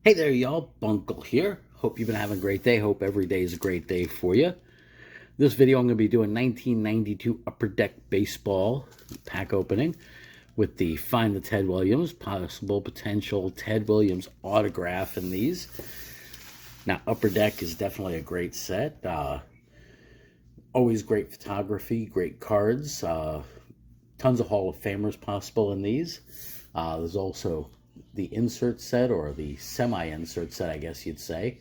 Hey there, y'all. Bunkle here. Hope you've been having a great day. Hope every day is a great day for you. This video, I'm going to be doing 1992 Upper Deck Baseball pack opening with the Find the Ted Williams, potential Ted Williams autograph in these. Now, Upper Deck is definitely a great set. Always great photography, great cards. Tons of Hall of Famers possible in these. There's also the insert set, or the semi-insert set, I guess you'd say,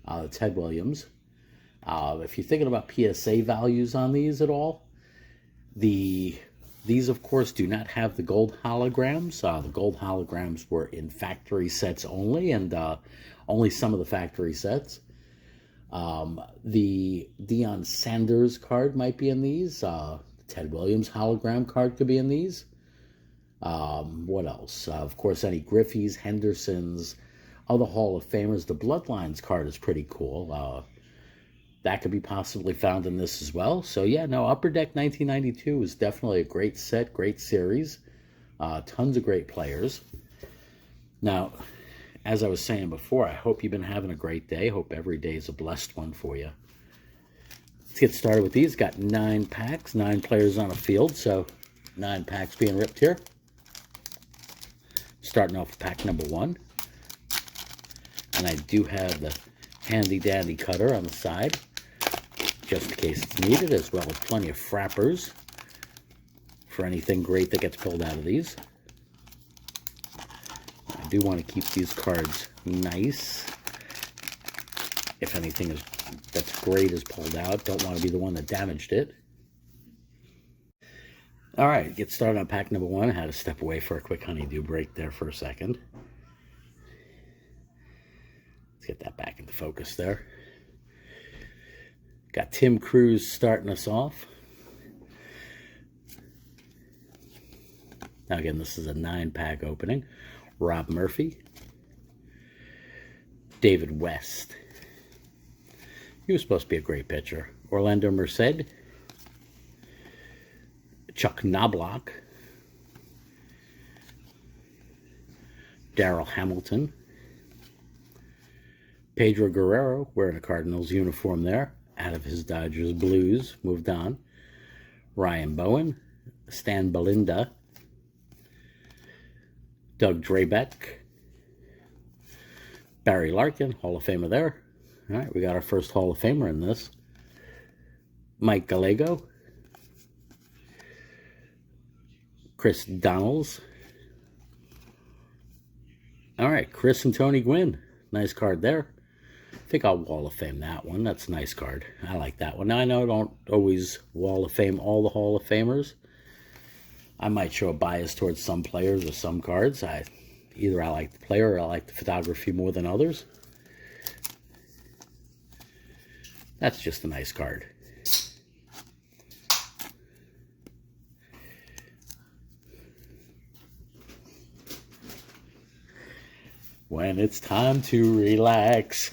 the Ted Williams. If you're thinking about PSA values on these at all, these of course do not have the gold holograms. The gold holograms were in factory sets only, and only some of the factory sets. The Deion Sanders card might be in these. The Ted Williams hologram card could be in these. What else? Of course, any Griffeys, Hendersons, other Hall of Famers. The Bloodlines card is pretty cool. That could be possibly found in this as well. So yeah, no, Upper Deck 1992 is definitely a great set, great series. Tons of great players. Now, as I was saying before, I hope you've been having a great day. Hope every day is a blessed one for you. Let's get started with these. Got 9 packs, 9 players on a field, so 9 packs being ripped here. Starting off with pack number 1. And I do have the handy dandy cutter on the side, just in case it's needed, as well as plenty of frappers for anything great that gets pulled out of these. I do want to keep these cards nice. If anything that's great is pulled out, don't want to be the one that damaged it. All right, get started on pack number 1. I had to step away for a quick honeydew break there for a second. Let's get that back into focus there. Got Tim Cruz starting us off. Now again, this is a 9-pack opening. Rob Murphy. David West. He was supposed to be a great pitcher. Orlando Merced. Chuck Knobloch, Darrell Hamilton, Pedro Guerrero, wearing a Cardinals uniform there, out of his Dodgers blues, moved on, Ryan Bowen, Stan Belinda, Doug Drabeck, Barry Larkin, Hall of Famer there. All right, we got our first Hall of Famer in this. Mike Gallego, Chris Donalds. All right, Chris and Tony Gwynn. Nice card there. I think I'll Wall of Fame that one. That's a nice card. I like that one. Now, I know I don't always Wall of Fame all the Hall of Famers. I might show a bias towards some players or some cards. Either I like the player or I like the photography more than others. That's just a nice card. When it's time to relax.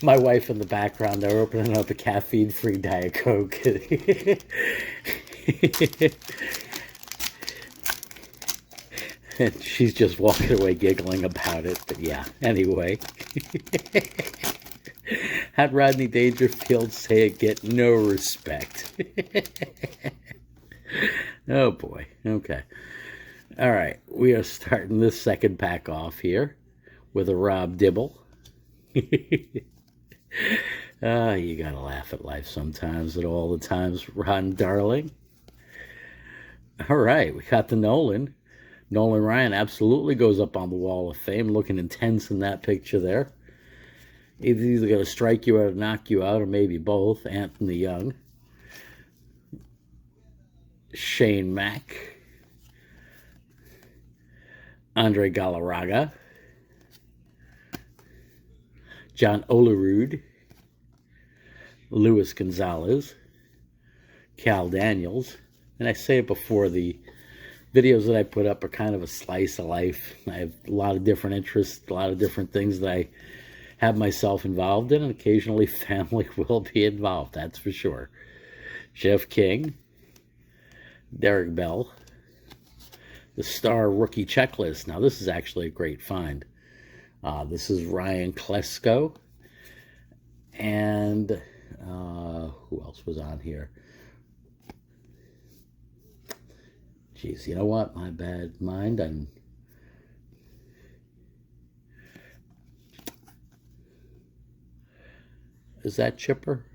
My wife in the background, they're opening up a caffeine-free Diet Coke. And she's just walking away giggling about it. But yeah, anyway. Had Rodney Dangerfield say it, get no respect. Oh boy, okay. All right, we are starting this second pack off here with a Rob Dibble. You gotta laugh at life sometimes, at all the times. Ron Darling. All right, we got the Nolan. Nolan Ryan absolutely goes up on the Wall of Fame, looking intense in that picture there. He's either going to strike you out or knock you out, or maybe both. Anthony Young. Shane Mack. Andre Galarraga, John Olerud, Luis Gonzalez, Cal Daniels. And I say it before, the videos that I put up are kind of a slice of life. I have a lot of different interests, a lot of different things that I have myself involved in, and occasionally family will be involved, that's for sure. Jeff King, Derek Bell, The Star Rookie Checklist. Now, this is actually a great find. This is Ryan Klesko. And who else was on here? Jeez, you know what? My bad mind. Is that Chipper?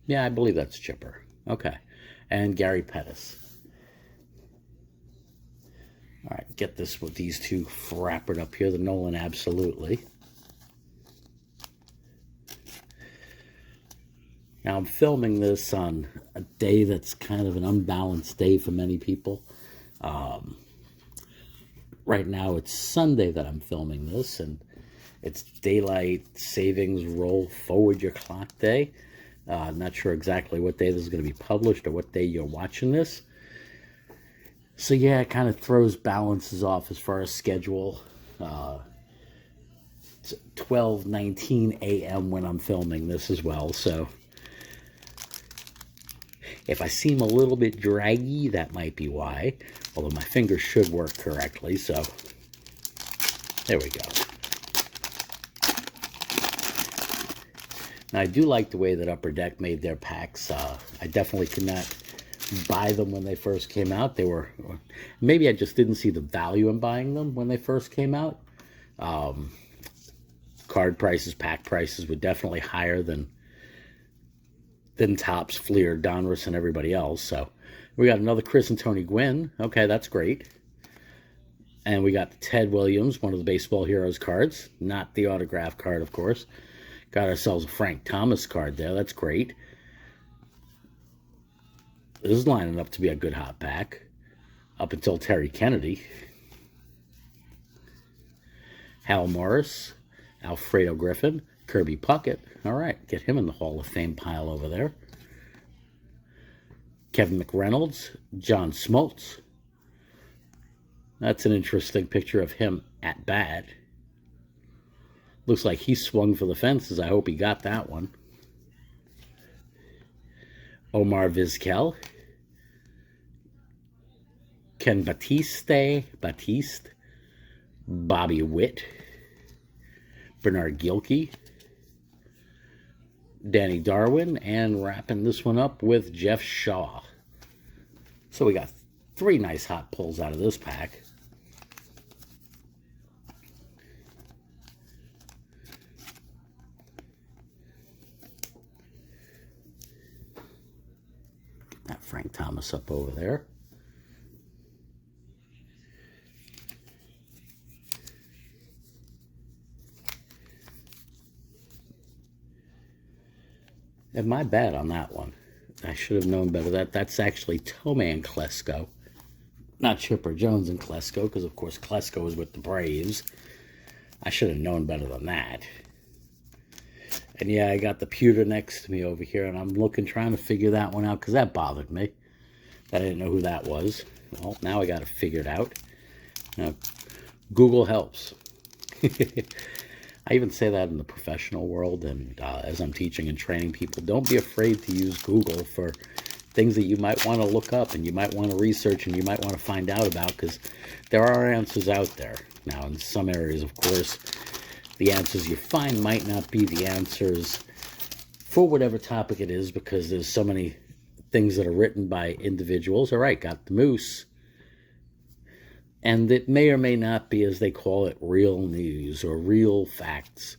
Yeah, I believe that's Chipper. Okay. And Gary Pettis. All right, get this with these two wrappered up here. The Nolan Absolutely. Now, I'm filming this on a day that's kind of an unbalanced day for many people. Right now, it's Sunday that I'm filming this, and it's Daylight Savings Roll Forward Your Clock Day. I'm not sure exactly what day this is going to be published or what day you're watching this. So, yeah, it kind of throws balances off as far as schedule. It's 12:19 a.m. when I'm filming this as well, so if I seem a little bit draggy, that might be why. Although my fingers should work correctly, so there we go. Now, I do like the way that Upper Deck made their packs. I definitely could not buy them when they first came out. They were, maybe I just didn't see the value in buying them when they first came out. Card prices, pack prices were definitely higher than Topps, Fleer, Donruss, and everybody else. So we got another Chris and Tony Gwynn. Okay, that's great. And we got the Ted Williams, one of the Baseball Heroes cards. Not the autograph card, of course. Got ourselves a Frank Thomas card there. That's great. This is lining up to be a good hot pack. Up until Terry Kennedy. Hal Morris. Alfredo Griffin. Kirby Puckett. All right, get him in the Hall of Fame pile over there. Kevin McReynolds. John Smoltz. That's an interesting picture of him at bat. Looks like he swung for the fences. I hope he got that one. Omar Vizquel. Ken Batiste. Bobby Witt. Bernard Gilkey. Danny Darwin, and wrapping this one up with Jeff Shaw. So we got 3 nice hot pulls out of this pack. Get that Frank Thomas up over there. And my bad on that one. I should have known better. That's actually Tomei and Klesko. Not Chipper Jones and Klesko, because of course Klesko is with the Braves. I should have known better than that. And yeah, I got the pewter next to me over here, and I'm trying to figure that one out, because that bothered me. I didn't know who that was. Well, now I got it figured out. Google helps. I even say that in the professional world, and as I'm teaching and training people, don't be afraid to use Google for things that you might want to look up and you might want to research and you might want to find out about, because there are answers out there. Now, in some areas, of course, the answers you find might not be the answers for whatever topic it is, because there's so many things that are written by individuals. All right, got the moose. And it may or may not be, as they call it, real news or real facts.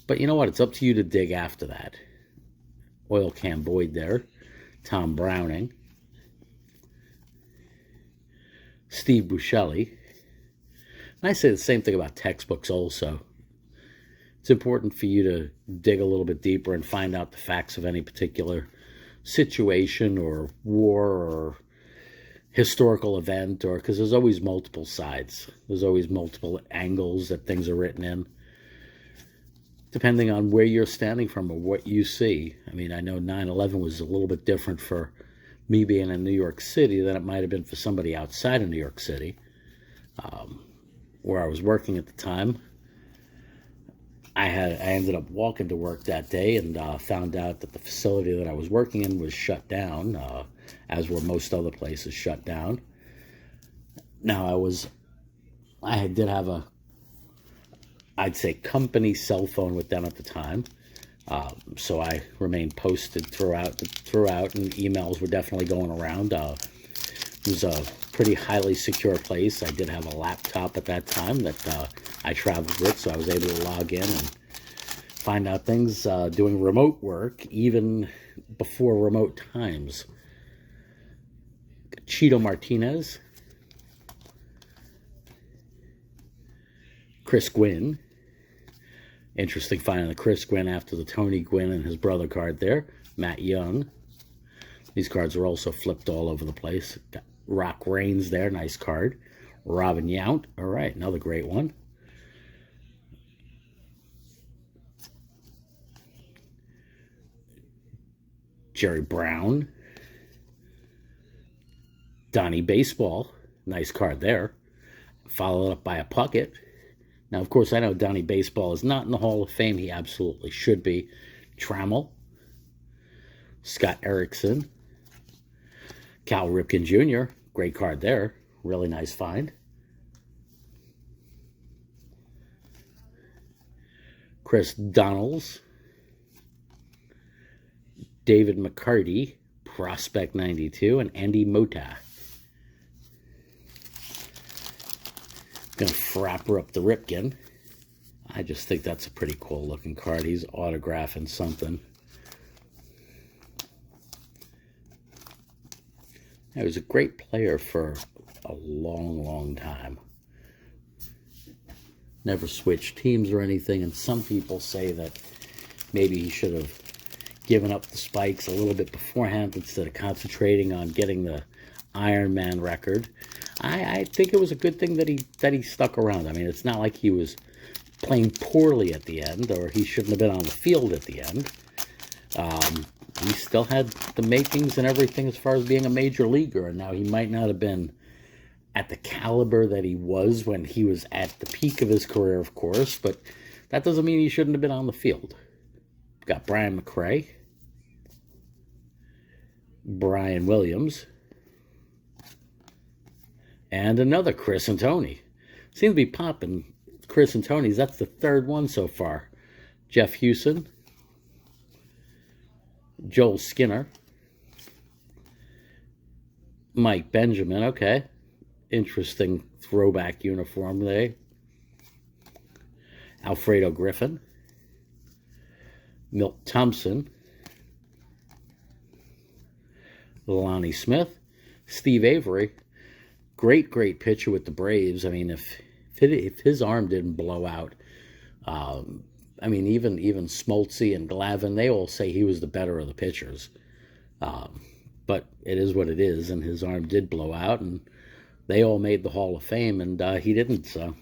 But you know what? It's up to you to dig after that. Oil Can Boyd there. Tom Browning. Steve Buscemi. And I say the same thing about textbooks also. It's important for you to dig a little bit deeper and find out the facts of any particular situation or war or historical event, or because there's always multiple sides. There's always multiple angles that things are written in, depending on where you're standing from or what you see. I mean, I know 9/11 was a little bit different for me being in New York City than it might have been for somebody outside of New York City, where I was working at the time. I ended up walking to work that day and found out that the facility that I was working in was shut down, as were most other places shut down. Now, I did have I'd say company cell phone with them at the time. So I remained posted throughout, and emails were definitely going around. It was a pretty highly secure place. I did have a laptop at that time that I traveled with, so I was able to log in and find out things, doing remote work, even before remote times. Cheeto Martinez, Chris Gwynn. Interesting finding the Chris Gwynn after the Tony Gwynn and his brother card there. Matt Young. These cards are also flipped all over the place. Got Rock Reigns there, nice card. Robin Yount, all right, another great one. Jerry Brown. Donnie Baseball, nice card there. Followed up by a Puckett. Now, of course, I know Donnie Baseball is not in the Hall of Fame. He absolutely should be. Trammell. Scott Erickson. Cal Ripken Jr., great card there. Really nice find. Chris Donalds. David McCarty, Prospect 92, and Andy Mota. Gonna frapper up the Ripken. I just think that's a pretty cool looking card. He's autographing something. He was a great player for a long, long time. Never switched teams or anything, and some people say that maybe he should have given up the spikes a little bit beforehand instead of concentrating on getting the Iron Man record. I think it was a good thing that he stuck around. I mean, it's not like he was playing poorly at the end, or he shouldn't have been on the field at the end. He still had the makings and everything as far as being a major leaguer, and now he might not have been at the caliber that he was when he was at the peak of his career, of course, but that doesn't mean he shouldn't have been on the field. Got Brian McRae, Brian Williams, and another Chris and Tony. Seem to be popping Chris and Tony's. That's the third one so far. Jeff Hewson, Joel Skinner, Mike Benjamin. Okay, interesting throwback uniform there. Alfredo Griffin, Milt Thompson, Lonnie Smith, Steve Avery. Great pitcher with the Braves. I mean, if his arm didn't blow out, I mean, even Smoltzy and Glavine, they all say he was the better of the pitchers. But it is what it is, and his arm did blow out, and they all made the Hall of Fame, and he didn't. So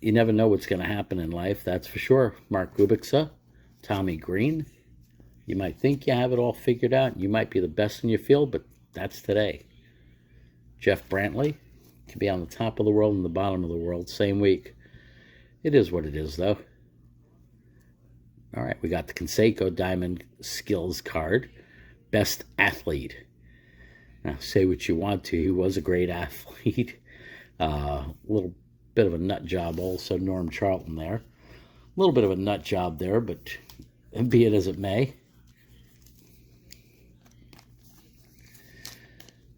you never know what's going to happen in life, that's for sure. Mark Kubica, Tommy Green. You might think you have it all figured out. You might be the best in your field, but that's today. Jeff Brantley could be on the top of the world and the bottom of the world same week. It is what it is, though. All right, we got the Canseco Diamond Skills card. Best athlete. Now, say what you want to. He was a great athlete. A little bit of a nut job also. Norm Charlton there. A little bit of a nut job there, but be it as it may.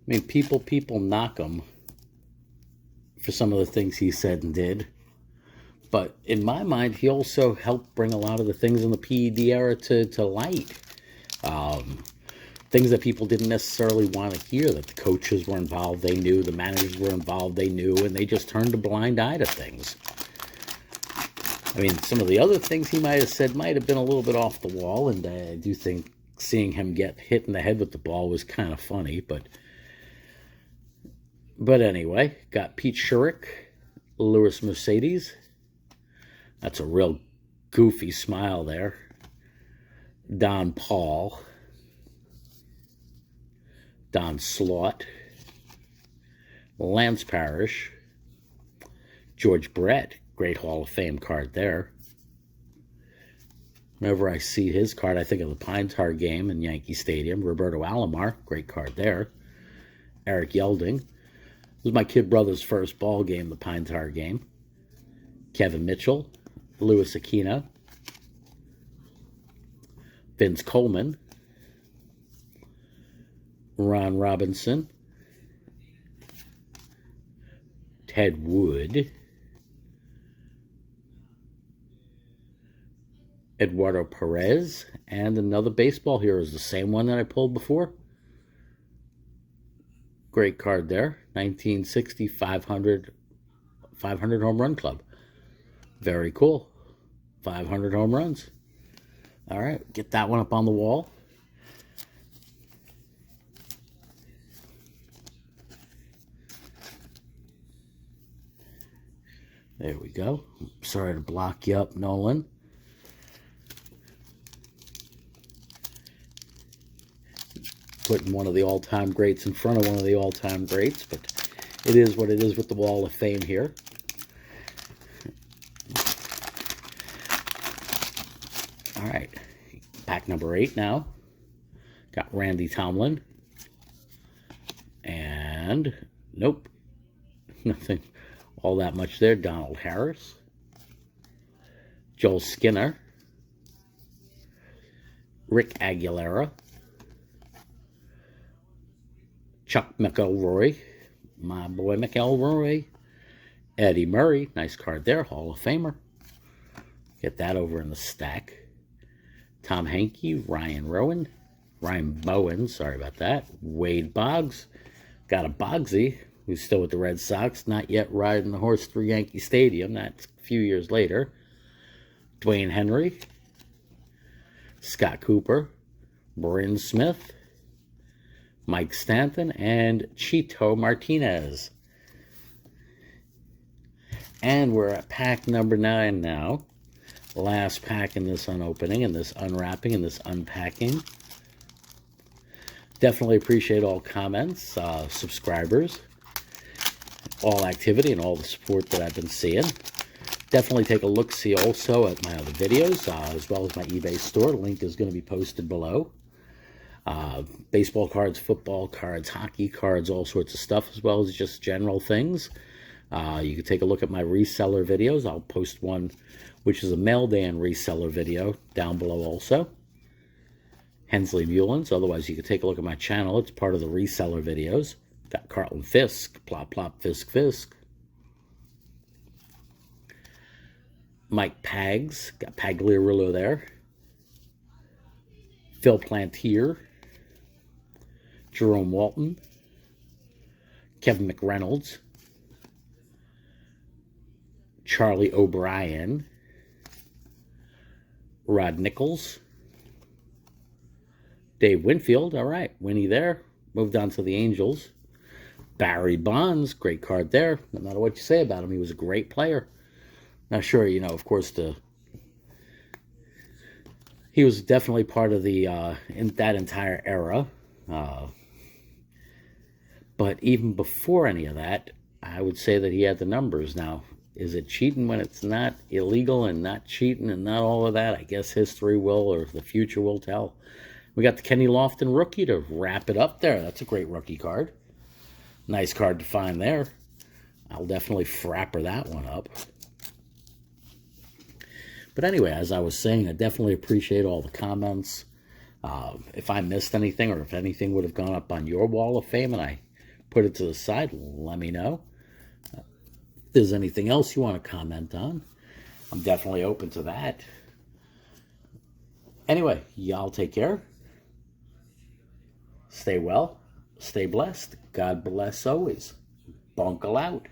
I mean, people knock him for some of the things he said and did. But in my mind, he also helped bring a lot of the things in the PED era to light. Things that people didn't necessarily want to hear, that the coaches were involved, they knew, the managers were involved, they knew, and they just turned a blind eye to things. I mean, some of the other things he might have said might have been a little bit off the wall, and I do think seeing him get hit in the head with the ball was kind of funny, but anyway, got Pete Shurik, Lewis Mercedes. That's a real goofy smile there. Don Paul. Don Slaught. Lance Parrish. George Brett. Great Hall of Fame card there. Whenever I see his card, I think of the Pine Tar game in Yankee Stadium. Roberto Alomar. Great card there. Eric Yelding. was my kid brother's first ball game, the Pine Tar game. Kevin Mitchell, Louis Aquino, Vince Coleman, Ron Robinson, Ted Wood, Eduardo Perez, and another baseball hero is the same one that I pulled before. Great card there. 1960 500 home run club. Very cool. 500 home runs. All right, get that one up on the wall. There we go. Sorry to block you up, Nolan. Putting one of the all-time greats in front of one of the all-time greats, but it is what it is with the Wall of Fame here. All right, pack number 8 now. Got Randy Tomlin. And, nope, nothing all that much there. Donald Harris. Joel Skinner. Rick Aguilera. Chuck McElroy, my boy McElroy. Eddie Murray, nice card there, Hall of Famer. Get that over in the stack. Tom Hankey, Ryan Bowen, sorry about that. Wade Boggs, got a Boggsy, who's still with the Red Sox, not yet riding the horse through Yankee Stadium, that's a few years later. Dwayne Henry, Scott Cooper, Bryn Smith, Mike Stanton, and Chito Martinez. And we're at pack number 9 now. Last pack in this unopening, and this unwrapping, and this unpacking. Definitely appreciate all comments, subscribers, all activity, and all the support that I've been seeing. Definitely take a look-see also at my other videos, as well as my eBay store. The link is going to be posted below. Baseball cards, football cards, hockey cards, all sorts of stuff, as well as just general things. You can take a look at my reseller videos. I'll post one, which is a Maildan reseller video, down below also. Hensley Mullins. Otherwise, you can take a look at my channel. It's part of the reseller videos. Got Carlton Fisk, Plop, Plop, Fisk, Fisk. Mike Pags. Got Pagliarulo there. Phil Plantier. Jerome Walton, Kevin McReynolds, Charlie O'Brien, Rod Nichols, Dave Winfield, all right, Winnie there, moved on to the Angels. Barry Bonds, great card there, no matter what you say about him, he was a great player. Now sure, you know, of course, he was definitely part of the, in that entire era. But even before any of that, I would say that he had the numbers. Now, is it cheating when it's not illegal and not cheating and not all of that? I guess history will, or the future will tell. We got the Kenny Lofton rookie to wrap it up there. That's a great rookie card. Nice card to find there. I'll definitely frapper that one up. But anyway, as I was saying, I definitely appreciate all the comments. If I missed anything, or if anything would have gone up on your Wall of Fame and I put it to the side, let me know. If there's anything else you want to comment on, I'm definitely open to that. Anyway, y'all take care. Stay well. Stay blessed. God bless always. Bunkle out.